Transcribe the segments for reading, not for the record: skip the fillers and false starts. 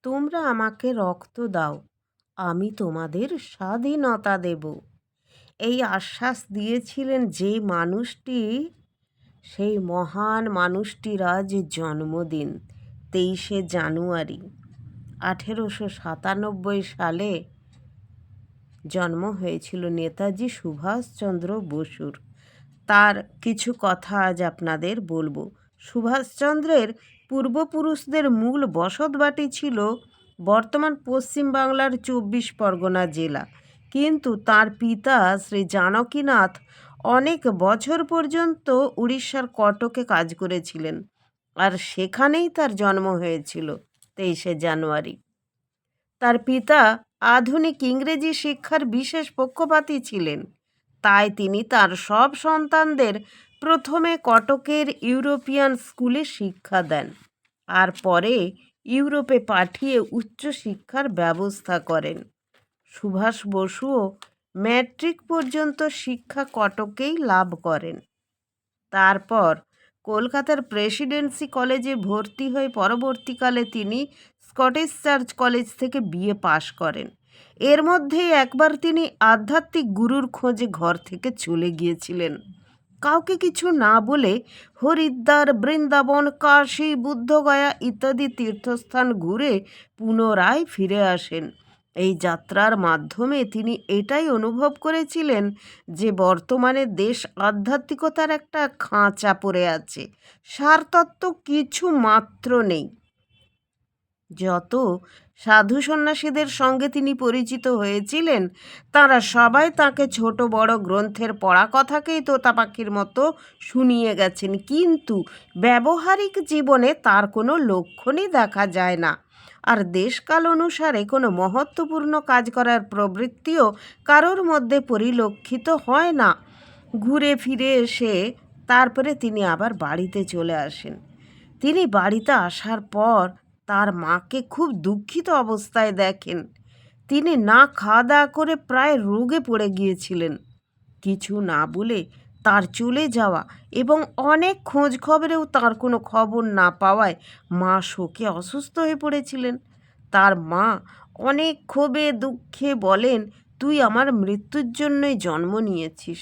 তোমরা আমাকে রক্ত দাও, আমি তোমাদের স্বাধীনতা দেব। এই আশ্বাস দিয়েছিলেন যে মানুষটি, সেই মহান মানুষটির আজ জন্মদিন 23শে জানুয়ারি 1897 সালে জন্ম হয়েছিল নেতাজি সুভাষচন্দ্র বসুর। তার কিছু কথা আজ আপনাদের বলবো। সুভাষচন্দ্রের পূর্বপুরুষদের মূল বসতবাটি ছিল বর্তমান পশ্চিমবাংলার 24 পরগনা জেলা, কিন্তু তার পিতা শ্রী জানকীনাথ অনেক বছর পর্যন্ত উড়িষ্যার কটকে কাজ করেছিলেন, আর সেখানেই তার জন্ম হয়েছিল 23শে জানুয়ারি। তার পিতা আধুনিক ইংরেজি শিক্ষার বিশেষ পক্ষপাতী ছিলেন, তাই তিনি তার সব সন্তানদের প্রথমে কটকের ইউরোপিয়ান স্কুলে শিক্ষা দেন, আর পরে ইউরোপে পাঠিয়ে উচ্চশিক্ষার ব্যবস্থা করেন। সুভাষ বসুও ম্যাট্রিক পর্যন্ত শিক্ষা কটকেই লাভ করেন। তারপর কলকাতার প্রেসিডেন্সি কলেজে ভর্তি হয়ে পরবর্তীকালে তিনি স্কটিশ চার্চ কলেজ থেকে বিএ পাশ করেন। এর মধ্যেই একবার তিনি আধ্যাত্মিক গুরুর খোঁজে ঘর থেকে চলে গিয়েছিলেন। কাউকে কিছু না বলে হরিদ্বার, বৃন্দাবন, কাশী, বুদ্ধগয়া ইত্যাদি তীর্থস্থান ঘুরে পুনরায় ফিরে আসেন। এই যাত্রার মাধ্যমে তিনি এটাই অনুভব করেছিলেন যে বর্তমানে দেশ আধ্যাত্মিকতার একটা খাঁচা পড়ে আছে, সারতত্ত্ব কিছু মাত্র নেই। যত সাধু সন্ন্যাসীদের সঙ্গে তিনি পরিচিত হয়েছিলেন, তারা সবাই তাকে ছোট বড় গ্রন্থের পড়া কথাকেই তোতা পাখির মতো শুনিয়ে গেছেন, কিন্তু ব্যবহারিক জীবনে তার কোনো লক্ষণই দেখা যায় না। আর দেশকাল অনুসারে কোনো মহত্বপূর্ণ কাজ করার প্রবৃত্তিও কারোর মধ্যে পরিলক্ষিত হয় না। ঘুরে ফিরে এসে তারপরে তিনি আবার বাড়িতে চলে আসেন। তিনি বাড়িতে আসার পর তার মাকে খুব দুঃখিত অবস্থায় দেখেন। তিনি না খাওয়া দাওয়া করে প্রায় রোগে পড়ে গিয়েছিলেন। কিছু না বলে তার চলে যাওয়া এবং অনেক খোঁজ খবরেও তার কোনো খবর না পাওয়ায় মা শোকে অসুস্থ হয়ে পড়েছিলেন। তার মা অনেক ক্ষোভে দুঃখে বলেন, তুই আমার মৃত্যুর জন্যই জন্ম নিয়েছিস।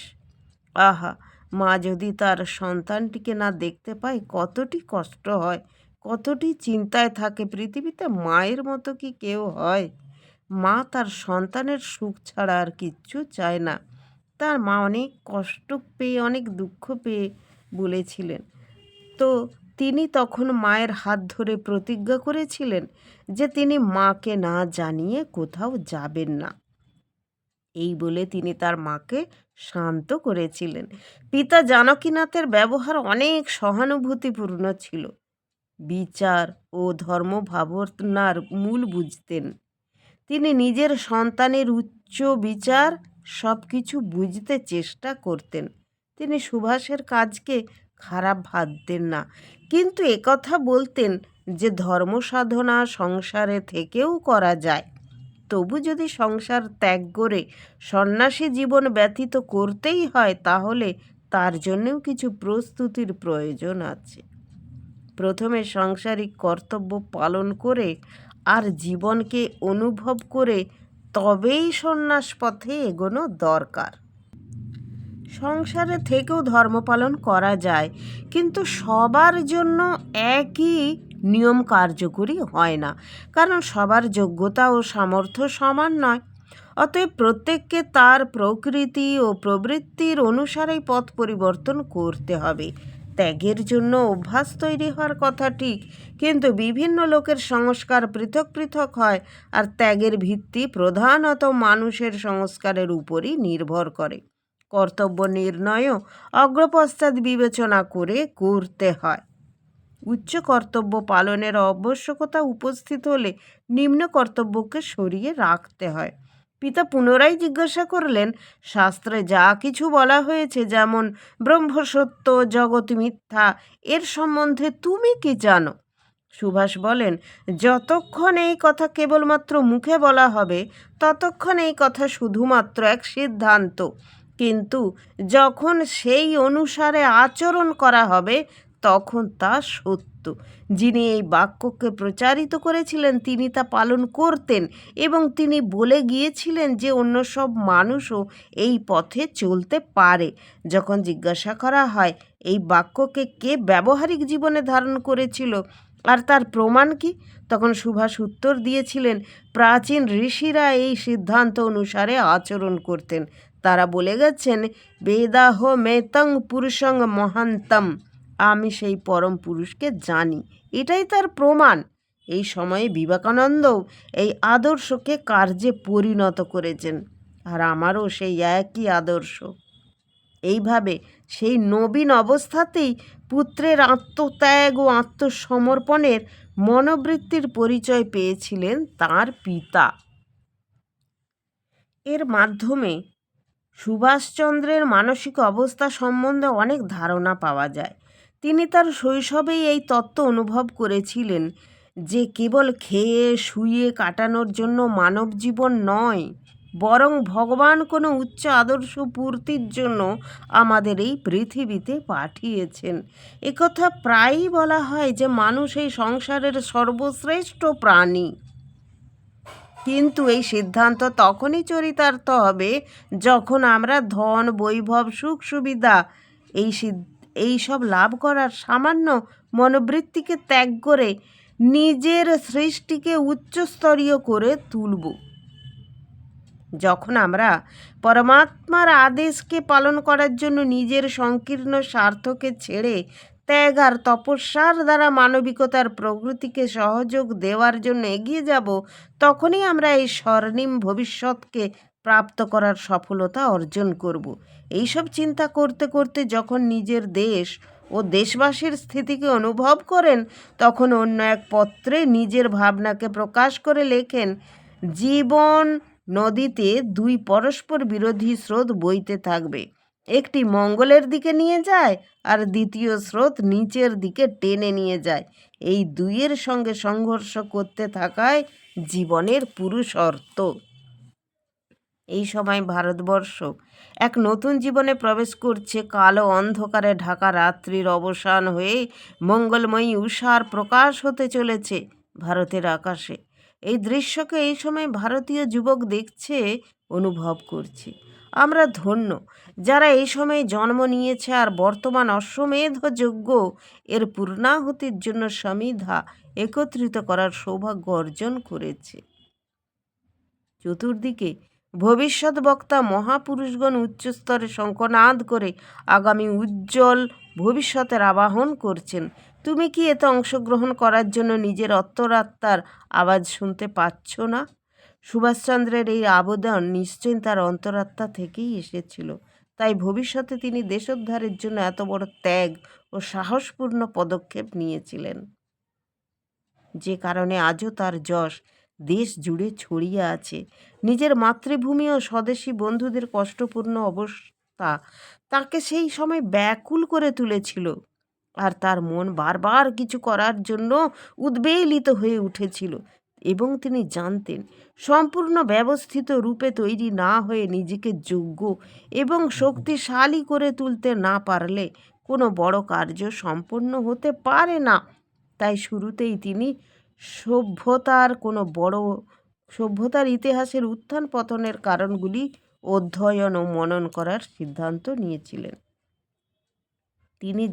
আহা, মা যদি তার সন্তানটিকে না দেখতে পায় কতটি কষ্ট হয়, কতটি চিন্তায় থাকে। পৃথিবীতে মায়ের মতো কি কেউ হয়? মা তার সন্তানের সুখ ছাড়া আর কিচ্ছু চায় না। তার মা অনেক কষ্ট পেয়ে, অনেক দুঃখ পেয়ে বলেছিলেন। তো তিনি তখন মায়ের হাত ধরে প্রতিজ্ঞা করেছিলেন যে তিনি মাকে না জানিয়ে কোথাও যাবেন না। এই বলে তিনি তার মাকে শান্ত করেছিলেন। পিতা জানকীনাথের ব্যবহার অনেক সহানুভূতিপূর্ণ ছিল। বিচার ও ধর্ম ভাবনার মূল বুঝতেন। তিনি নিজের সন্তানের উচ্চ বিচার সব কিছু বুঝতে চেষ্টা করতেন। তিনি সুভাষের কাজকে খারাপ ভাবতেন না, কিন্তু একথা বলতেন যে ধর্ম সাধনা সংসারে থেকেও করা যায়। তবু যদি সংসার ত্যাগ করে সন্ন্যাসী জীবন ব্যতীত করতেই হয়, তাহলে তার জন্যও কিছু প্রস্তুতির প্রয়োজন আছে। প্রথমে সাংসারিক কর্তব্য পালন করে আর জীবনকে অনুভব করে তবেই সন্ন্যাস পথে এগোনো দরকার। সংসারে থেকেও ধর্ম পালন করা যায়, কিন্তু সবার জন্য একই নিয়ম কার্যকরী হয় না, কারণ সবার যোগ্যতা ও সামর্থ্য সমান নয়। অতএব প্রত্যেককে তার প্রকৃতি ও প্রবৃত্তির অনুসারেই পথ পরিবর্তন করতে হবে। ত্যাগের জন্য অভ্যাস তৈরি হওয়ার কথা ঠিক, কিন্তু বিভিন্ন লোকের সংস্কার পৃথক পৃথক হয়, আর ত্যাগের ভিত্তি প্রধানত মানুষের সংস্কারের উপরই নির্ভর করে। কর্তব্য নির্ণয়ও অগ্রপশ্চাৎ বিবেচনা করে করতে হয়। উচ্চ কর্তব্য পালনের আবশ্যকতা উপস্থিত হলে নিম্ন কর্তব্যকে সরিয়ে রাখতে হয়। পিতা পুনরায় জিজ্ঞাসা করলেন, শাস্ত্রে যা কিছু বলা হয়েছে, যেমন ব্রহ্মসত্য, জগৎ মিথ্যা, এর সম্বন্ধে তুমি কি জানো? সুভাষ বলেন, যতক্ষণ এই কথা কেবলমাত্র মুখে বলা হবে ততক্ষণ এই কথা শুধুমাত্র এক সিদ্ধান্ত, কিন্তু যখন সেই অনুসারে আচরণ করা হবে তখন তা সত্য। যিনি এই বাক্যকে প্রচারিত করেছিলেন তিনি তা পালন করতেন এবং তিনি বলে গিয়েছিলেন যে অন্য সব মানুষও এই পথে চলতে পারে। যখন জিজ্ঞাসা করা হয় এই বাক্যকে কে ব্যবহারিক জীবনে ধারণ করেছিল আর তার প্রমাণ কি, তখন সুভাষ উত্তর দিয়েছিলেন প্রাচীন ঋষিরা এই সিদ্ধান্ত অনুসারে আচরণ করতেন। তারা বলে গেছেন বেদাহ মেতং পুরুষং মহান্তম, আমি সেই পরম পুরুষকে জানি, এটাই তার প্রমাণ। এই সময়ে বিবেকানন্দও এই আদর্শকে কার্যে পরিণত করেছেন, আর আমারও সেই একই আদর্শ। এইভাবে সেই নবীন অবস্থাতেই পুত্রের আত্মত্যাগ ও আত্মসমর্পণের মনোবৃত্তির পরিচয় পেয়েছিলেন তার পিতা। এর মাধ্যমে সুভাষচন্দ্রের মানসিক অবস্থা সম্বন্ধে অনেক ধারণা পাওয়া যায়। তিনি তার শৈশবেই এই তত্ত্ব অনুভব করেছিলেন যে কেবল খেয়ে শুয়ে কাটানোর জন্য মানব জীবন নয়, বরং ভগবান কোনো উচ্চ আদর্শ পূর্তির জন্য আমাদের এই পৃথিবীতে পাঠিয়েছেন। একথা প্রায়ই বলা হয় যে মানুষ এই সংসারের সর্বশ্রেষ্ঠ প্রাণী, কিন্তু এই সিদ্ধান্ত তখনই চরিতার্থ হবে যখন আমরা ধন বৈভব সুখ সুবিধা এই সব লাভ করার সামান্য মনোবৃত্তিকে ত্যাগ করে নিজের সৃষ্টিকে উচ্চস্তরীয় করে তুলব। যখন আমরা পরমাত্মার আদেশকে পালন করার জন্য নিজের সংকীর্ণ স্বার্থকে ছেড়ে ত্যাগ আর তপস্যার দ্বারা মানবিকতার প্রগতিকে সহযোগ দেওয়ার জন্য এগিয়ে যাব, তখনই আমরা এই স্বর্ণিম ভবিষ্যৎকে প্রাপ্ত করার সফলতা অর্জন করব। এইসব চিন্তা করতে করতে যখন নিজের দেশ ও দেশবাসীর স্থিতিকে অনুভব করেন, তখন অন্য এক পত্রে নিজের ভাবনাকে প্রকাশ করে লেখেন জীবন নদীতে দুই পরস্পর বিরোধী স্রোত বইতে থাকবে, একটি মঙ্গলের দিকে নিয়ে যায় আর দ্বিতীয় স্রোত নিচের দিকে টেনে নিয়ে যায়। এই দুইয়ের সঙ্গে সংঘর্ষ করতে থাকায় জীবনের পুরুষার্থ। এই সময় ভারতবর্ষ এক নতুন জীবনে প্রবেশ করছে। কালো অন্ধকারে ঢাকা রাত্রির অবসান হয়ে মঙ্গলময়ী উষার প্রকাশ হতে চলেছে ভারতের আকাশে। এই দৃশ্যকে এই সময় ভারতীয় যুবক দেখছে, অনুভব করছে। আমরা ধন্য যারা এই সময় জন্ম নিয়েছে আর বর্তমান অশ্বমেধ যজ্ঞ এর পূর্ণাহুতির জন্য সমিধা একত্রিত করার সৌভাগ্য অর্জন করেছে। চতুর্দিকে ভবিষ্যৎ বক্তা মহাপুরুষগণ উচ্চস্তরে শঙ্খনাদ করে আগামী উজ্জ্বল ভবিষ্যতের আবাহন করছেন। তুমি কি এতে অংশগ্রহণ করার জন্য নিজের অন্তরাত্মার আওয়াজ শুনতে পাচ্ছ না? সুভাষচন্দ্রের এই আবেদন নিশ্চয়ই তার অন্তরাত্মা থেকেই এসেছিল। তাই ভবিষ্যতে তিনি দেশোদ্ধারের জন্য এত বড় ত্যাগ ও সাহসপূর্ণ পদক্ষেপ নিয়েছিলেন, যে কারণে আজও তার যশ দেশ জুড়ে ছড়িয়ে আছে। নিজের মাতৃভূমি ও স্বদেশী বন্ধুদের কষ্টপূর্ণ অবস্থা তাকে সেই সময় ব্যাকুল করে তুলেছিল, আর তার মন বারবার কিছু করার জন্য উদ্বেলিত হয়ে উঠেছিল। এবং তিনি জানতেন সম্পূর্ণ ব্যবস্থিত রূপে তৈরি না হয়ে নিজেকে যোগ্য এবং শক্তিশালী করে তুলতে না পারলে কোনো বড় কার্য সম্পন্ন হতে পারে না। তাই শুরুতেই তিনি সভ্যতার ইতিহাসের উত্থান পতনের কারণগুলি অধ্যয়ন ও মনন করার সিদ্ধান্ত নিয়েছিলেন। তিনি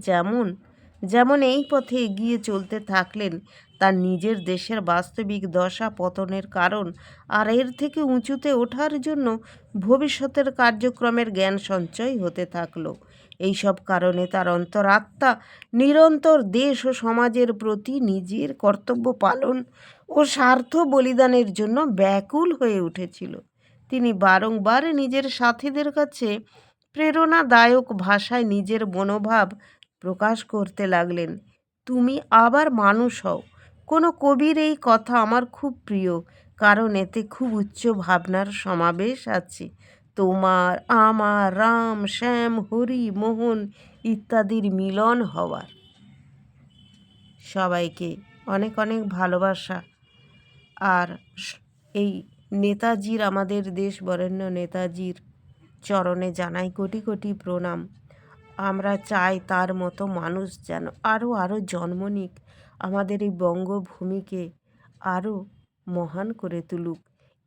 যেমন এই পথে এগিয়ে চলতে থাকলেন, তার নিজের দেশের বাস্তবিক দশা পতনের কারণ আর এর থেকে উঁচুতে ওঠার জন্য ভবিষ্যতের কার্যক্রমের জ্ঞান সঞ্চয় হতে থাকলো। এইসব কারণে তার অন্তরাত্মা নিরন্তর দেশ ও সমাজের প্রতি নিজের কর্তব্য পালন ও স্বার্থ বলিদানের জন্য ব্যাকুল হয়ে উঠেছিল। তিনি বারংবার নিজের সাথীদের কাছে প্রেরণাদায়ক ভাষায় নিজের মনোভাব প্রকাশ করতে লাগলেন। তুমি আবার মানুষ হও। কোনো কবির এই কথা আমার খুব প্রিয়, কারণ এতে খুব উচ্চ ভাবনার সমাবেশ আছে। তোমার, আমার, রাম, শ্যাম, হরি, মোহন ইত্যাদির মিলন হওয়ার। সবাইকে অনেক অনেক ভালোবাসা। আর এই নেতাজির, আমাদের দেশ বরেণ্য নেতাজির চরণে জানাই কোটি কোটি প্রণাম। আমরা চাই তার মতো মানুষ যেন আরও জন্ম নিক, আমাদের এই বঙ্গভূমিকে আরও মহান করে তুলুক।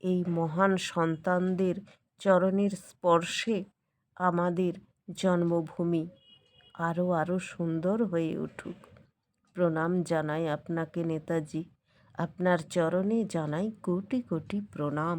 এই মহান সন্তানদের চরণের স্পর্শে আমাদের জন্মভূমি আরও সুন্দর হয়ে উঠুক। প্রণাম জানাই আপনাকে নেতাজি, আপনার চরণে জানাই কোটি কোটি প্রণাম।